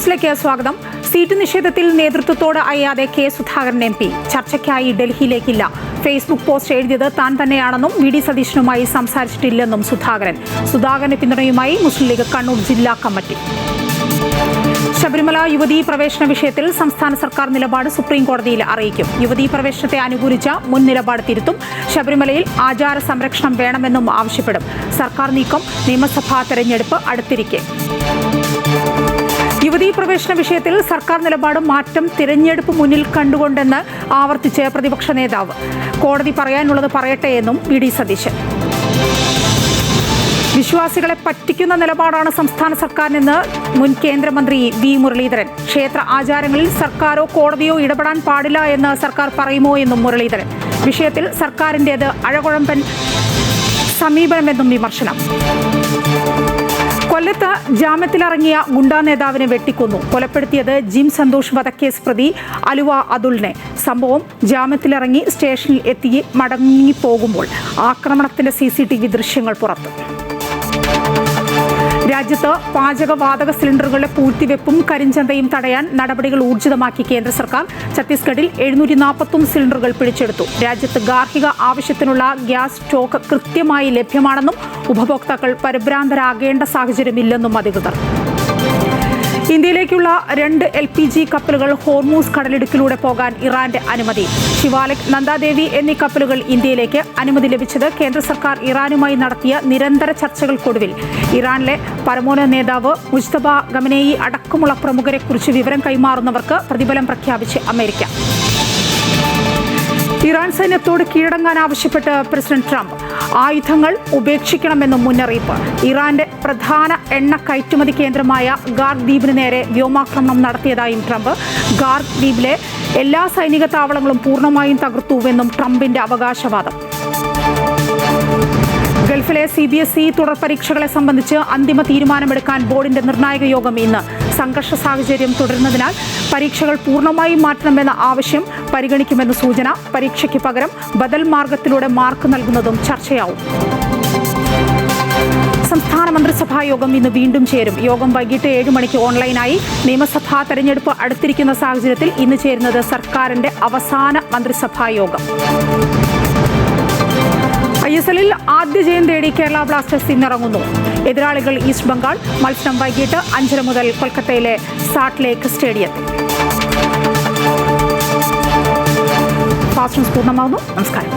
ന്യൂസിലേക്ക് സ്വാഗതം. Seat നിഷേധത്തിൽ നേതൃത്വത്തോട് അയ്യാതെ K Sudhakaran MP ചർച്ചയ്ക്കായി ഡൽഹിയിലേക്കില്ല. ഫേസ്ബുക്ക് പോസ്റ്റ് എഴുതിയത് താൻ തന്നെയാണെന്നും VD സതീശനുമായി സംസാരിച്ചിട്ടില്ലെന്നും സുധാകരന്റെ പിന്തുണയുമായി മുസ്ലിം ലീഗ് കണ്ണൂർ ജില്ലാ കമ്മിറ്റി. ശബരിമല യുവതീ പ്രവേശന വിഷയത്തിൽ സംസ്ഥാന സർക്കാർ നിലപാട് സുപ്രീം കോടതിയിൽ അറിയിക്കും. യുവതീ പ്രവേശനത്തെ അനുകൂലിച്ച മുൻ നിലപാട് തിരുത്തും. ശബരിമലയിൽ ആചാര സംരക്ഷണം വേണമെന്നും ആവശ്യപ്പെടും. സർക്കാർ നീക്കം നിയമസഭാ തെരഞ്ഞെടുപ്പ് അടുത്തിരിക്കെ. യുവതീ പ്രവേശന വിഷയത്തിൽ സർക്കാർ നിലപാട് മാറ്റം തിരഞ്ഞെടുപ്പ് മുന്നിൽ കണ്ടുകൊണ്ടെന്ന് ആവർത്തിച്ച് പ്രതിപക്ഷ നേതാവ്. കോടതി പറയാനുള്ളത് പറയട്ടെ എന്നും VD സതീശൻ. വിശ്വാസികളെ പറ്റിക്കുന്ന നിലപാടാണ് സംസ്ഥാന സർക്കാരിനെന്ന് മുൻ കേന്ദ്രമന്ത്രി V മുരളീധരൻ. ക്ഷേത്ര ആചാരങ്ങളിൽ സർക്കാരോ കോടതിയോ ഇടപെടാൻ പാടില്ല എന്ന് സർക്കാർ പറയുമോ എന്നും മുരളീധരൻ. വിഷയത്തിൽ സർക്കാരിൻ്റേത് അഴകുഴമ്പൻ സമീപനമെന്നും വിമർശനം. കൊല്ലത്ത് ജാമ്യത്തിലിറങ്ങിയ ഗുണ്ടാ നേതാവിനെ വെട്ടിക്കൊന്നു. കൊലപ്പെടുത്തിയത് ജിം സന്തോഷ് വധക്കേസ് പ്രതി അലുവ അതുലിനെ. സംഭവം ജാമ്യത്തിലിറങ്ങി സ്റ്റേഷനിൽ എത്തി മടങ്ങിപ്പോകുമ്പോൾ ആക്രമണത്തിന്റെ CCTV ദൃശ്യങ്ങൾ പുറത്തു. രാജ്യത്ത് പാചകവാതക സിലിണ്ടറുകളുടെ പൂഴ്ത്തിവെപ്പും കരിഞ്ചന്തയും തടയാൻ നടപടികൾ ഊർജിതമാക്കി കേന്ദ്ര സർക്കാർ. ഛത്തീസ്ഗഡിൽ 741 സിലിണ്ടറുകൾ പിടിച്ചെടുത്തു. രാജ്യത്ത് ഗാർഹിക ആവശ്യത്തിനുള്ള ഗ്യാസ് സ്റ്റോക്ക് കൃത്യമായി ലഭ്യമാണെന്നും ഉപഭോക്താക്കൾ പരിഭ്രാന്തരാകേണ്ട സാഹചര്യമില്ലെന്നും അധികൃതർ. ഇന്ത്യയിലേക്കുള്ള 2 LPG കപ്പലുകൾ ഹോർമൂസ് കടലിടുക്കിലൂടെ പോകാൻ ഇറാന്റെ അനുമതി. ശിവാലിക്, നന്ദാദേവി എന്നീ കപ്പലുകൾ ഇന്ത്യയിലേക്ക് അനുമതി ലഭിച്ചത് കേന്ദ്ര സർക്കാർ ഇറാനുമായി നടത്തിയ നിരന്തര ചർച്ചകൾക്കൊടുവിൽ. ഇറാനിലെ പരമോന്നത നേതാവ് മുജ്തബ ഖമനേയി അടക്കമുള്ള പ്രമുഖരെക്കുറിച്ച് വിവരം കൈമാറുന്നവർക്ക് പ്രതിഫലം പ്രഖ്യാപിച്ച് അമേരിക്ക. ഇറാൻ സൈന്യത്തോട് കീഴടങ്ങാൻ ആവശ്യപ്പെട്ട് പ്രസിഡന്റ് ട്രംപ്. ആയുധങ്ങൾ ഉപേക്ഷിക്കണമെന്നും മുന്നറിയിപ്പ്. ഇറാന്റെ പ്രധാന എണ്ണ കയറ്റുമതി കേന്ദ്രമായ ഗാർഗ് ദ്വീപിന് നേരെ വ്യോമാക്രമണം നടത്തിയതായും ട്രംപ്. ഗാർഗ് ദ്വീപിലെ എല്ലാ സൈനിക താവളങ്ങളും പൂർണ്ണമായും തകർത്തുവെന്നും ട്രംപിന്റെ അവകാശവാദം. ഗൾഫിലെ CBSE തുടർ പരീക്ഷകളെ സംബന്ധിച്ച് അന്തിമ തീരുമാനമെടുക്കാൻ ബോർഡിന്റെ നിർണായക യോഗം ഇന്ന്. സംഘർഷ സാഹചര്യം തുടരുന്നതിനാൽ പരീക്ഷകൾ പൂർണ്ണമായും മാറ്റണമെന്ന ആവശ്യം പരിഗണിക്കുമെന്ന് സൂചന. പരീക്ഷയ്ക്ക് പകരം ബദൽ മാർഗത്തിലൂടെ മാർക്ക് നൽകുന്നതും ചർച്ചയാവും. സംസ്ഥാന മന്ത്രിസഭാ യോഗം ഇന്ന് വീണ്ടും ചേരും. യോഗം വൈകിട്ട് 7 മണിക്ക് ഓൺലൈനായി. നിയമസഭാ തെരഞ്ഞെടുപ്പ് അടുത്തിരിക്കുന്ന സാഹചര്യത്തിൽ ഇന്ന് ചേരുന്നത് സർക്കാരിന്റെ അവസാന മന്ത്രിസഭാ യോഗം. ISLൽ ആദ്യ ജയം തേടി കേരള ബ്ലാസ്റ്റേഴ്സ് ഇന്നിറങ്ങുന്നു. എതിരാളികൾ ഈസ്റ്റ് ബംഗാൾ. മത്സരം വൈകിട്ട് 5:30 മുതൽ കൊൽക്കത്തയിലെ സാൾട്ട് ലേക്ക് സ്റ്റേഡിയത്തിൽ. ഫാസ്റ്റ് ന്യൂസ് പൂർണ്ണമാകുന്നു. നമസ്കാരം.